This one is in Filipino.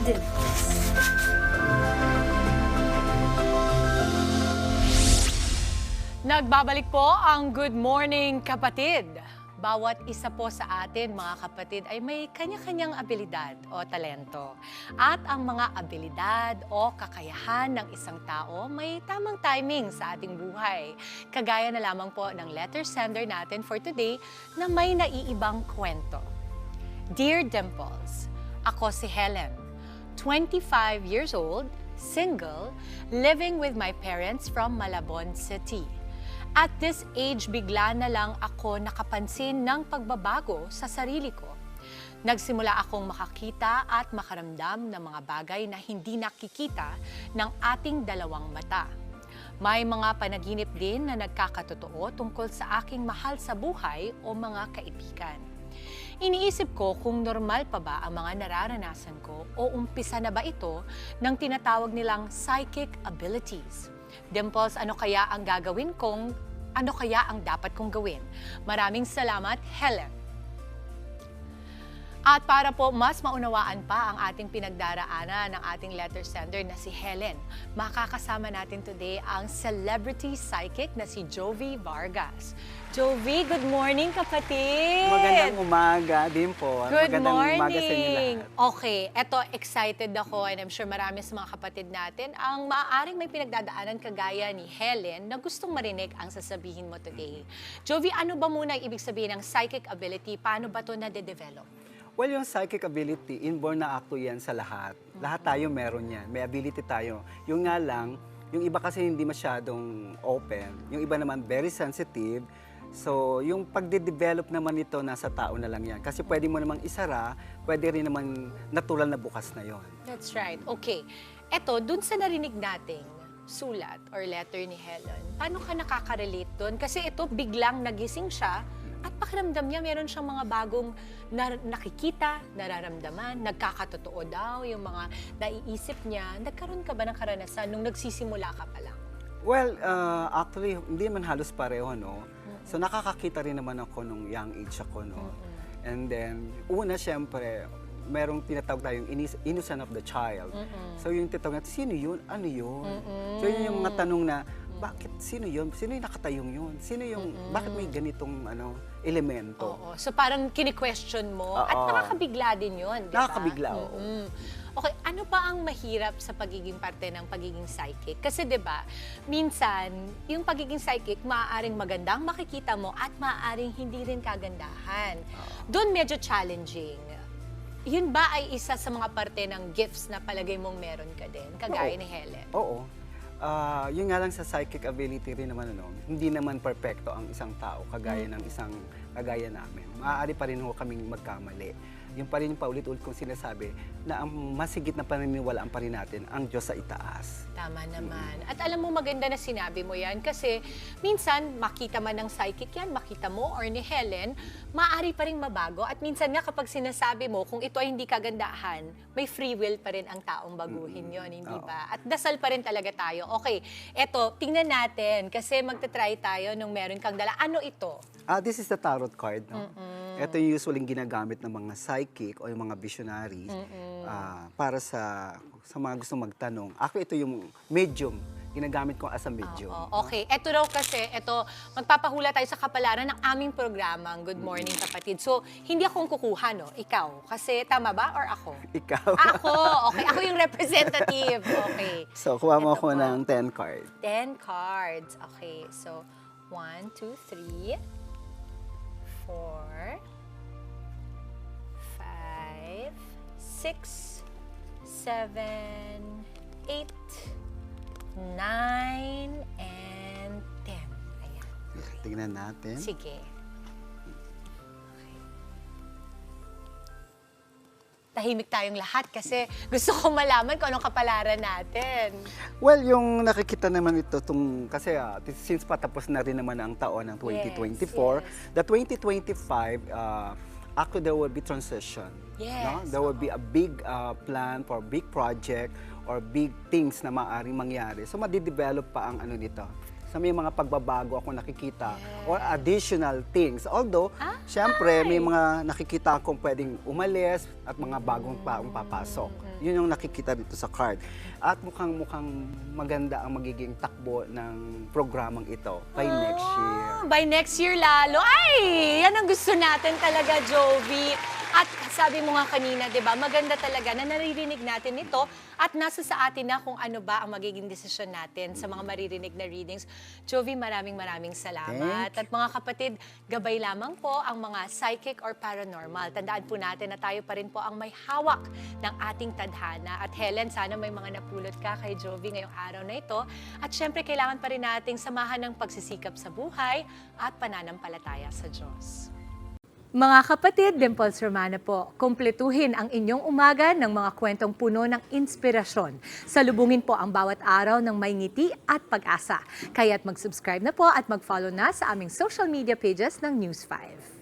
Dimples. Nagbabalik po ang Good Morning Kapatid. Bawat isa po sa atin, mga kapatid, ay may kanya-kanyang abilidad o talento. At ang mga abilidad o kakayahan ng isang tao may tamang timing sa ating buhay. Kagaya na lamang po ng letter sender natin for today na may naiibang kwento. Dear Dimples, ako si Helen, 25 years old, single, living with my parents from Malabon City. At this age, bigla na lang ako nakapansin ng pagbabago sa sarili ko. Nagsimula akong makakita at makaramdam ng mga bagay na hindi nakikita ng ating dalawang mata. May mga panaginip din na nagkakatotoo tungkol sa aking mahal sa buhay o mga kaibigan. Iniisip ko kung normal pa ba ang mga nararanasan ko o umpisa na ba ito ng tinatawag nilang psychic abilities. Dimples, ano kaya ang dapat kong gawin? Maraming salamat, Helen. At para po mas maunawaan pa ang ating pinagdaraanan ng ating letter sender na si Helen, makakasama natin today ang celebrity psychic na si Jovi Vargas. Jovi, good morning, kapatid! Magandang umaga din po. Good Magandang morning! umaga sa inyo lahat. Okay, eto, excited ako and I'm sure marami sa mga kapatid natin ang maaaring may pinagdadaanan kagaya ni Helen na gustong marinig ang sasabihin mo today. Jovi, ano ba muna ang ibig sabihin ng psychic ability? Paano ba ito nade-develop? Well, yung psychic ability, inborn na acto yan sa lahat. Lahat tayo meron yan. May ability tayo. Yung nga lang, yung iba kasi hindi masyadong open. Yung iba naman very sensitive. So, yung pagde-develop naman ito, nasa tao na lang yan. Kasi pwede mo namang isara, pwede rin naman natural na bukas na yon. That's right. Okay. Eto, dun sa narinig nating sulat or letter ni Helen, paano ka nakaka-relate dun? Kasi ito, biglang nagising siya at pakiramdam niya meron siyang mga bagong nakikita, nararamdaman, nagkakatotoo daw, yung mga naiisip niya. Nagkaroon ka ba ng karanasan nung nagsisimula ka pa lang? Well, actually, hindi naman halos pareho, no? So, nakakakita rin naman ako nung young age ako, no? And then, una, syempre, merong tinatawag tayong innocent of the child. So, yung tinatawag natin, sino yun? Ano yun? So, yun yung mga tanong na, bakit? Sino yun? Sino yung nakatayong yun? Sino yung, bakit may ganitong elemento? Oo. So, parang kini-question mo at nakakabigla din yun, di ba? Nakakabigla, oo. Okay, ano pa ang mahirap sa pagiging parte ng pagiging psychic? Kasi 'di ba, minsan yung pagiging psychic maaaring magandang makikita mo at maaaring hindi rin kagandahan. Doon medyo challenging. Yun ba ay isa sa mga parte ng gifts na palagay mong meron ka din, kagaya ni Helen? Oo. Yun nga lang sa psychic ability rin naman, hindi naman perfecto ang isang tao kagaya ng isang kagaya namin. Maaari pa rin ho kaming magkamali. Yung pa rin yung paulit-ulit kong sinasabi na ang masigit na paniniwalaan pa rin natin ang Diyos sa itaas. Tama naman. At alam mo, maganda na sinabi mo yan kasi minsan makita man ng psychic yan, makita mo or ni Helen, maaari pa rin mabago. At minsan nga kapag sinasabi mo, kung ito ay hindi kagandahan, may free will pa rin ang taong baguhin yon, hindi ba? At dasal pa rin talaga tayo. Okay, eto, tingnan natin kasi magta-try tayo nung meron kang dala. Ano ito? This is the tarot card. No? Ito yung usually ginagamit ng mga psychic o yung mga visionaries para sa mga gustong magtanong. Ako ito yung medium. Ginagamit ko as a medium. Okay. Ito raw kasi, magpapahula tayo sa kapalaran ng aming programa, ang Good Morning Kapatid. So, hindi akong kukuha, no? Ikaw. Kasi, tama ba? Or ako? Ikaw. Ako. Okay. Ako yung representative. Okay. So, kuha mo Ito ako po. ng 10 card. 10 cards. Okay. So, 1, 2, 3, 4, 5, 6, 7, 8, 9, and 10. Ayan. Tingnan natin. Sige. Okay. Tahimik tayong lahat kasi gusto ko malaman kung anong kapalaran natin. Well, yung nakikita naman ito, kasi since patapos na rin naman ang taon ng 2024, yes. the 2025, actually there will be transition. Yes. No? There will be a big plan for big project or big things na maaaring mangyari. So, madidevelop pa ang ano nito. sa may mga pagbabago ako nakikita or additional things. Although, syempre, may mga nakikita akong pwedeng umalis at mga bagong paong papasok. Yun yung nakikita dito sa card. At mukhang maganda ang magiging takbo ng programang ito by next year. By next year lalo. Ay, yan ang gusto natin talaga, Jovi. At sabi mo nga kanina, di ba, maganda talaga na naririnig natin ito at nasa sa atin na kung ano ba ang magiging desisyon natin sa mga maririnig na readings. Jovi, maraming salamat. At mga kapatid, gabay lamang po ang mga psychic or paranormal. Tandaan po natin na tayo pa rin po ang may hawak ng ating tadhana. At Helen, sana may mga napulot ka kay Jovi ngayong araw na ito. At syempre, kailangan pa rin nating samahan ng pagsisikap sa buhay at pananampalataya sa Diyos. Mga kapatid, Dimples Romana po, kumpletuhin ang inyong umaga ng mga kwentong puno ng inspirasyon. Salubungin po ang bawat araw ng may ngiti at pag-asa. Kaya't mag-subscribe na po at mag-follow na sa aming social media pages ng News 5.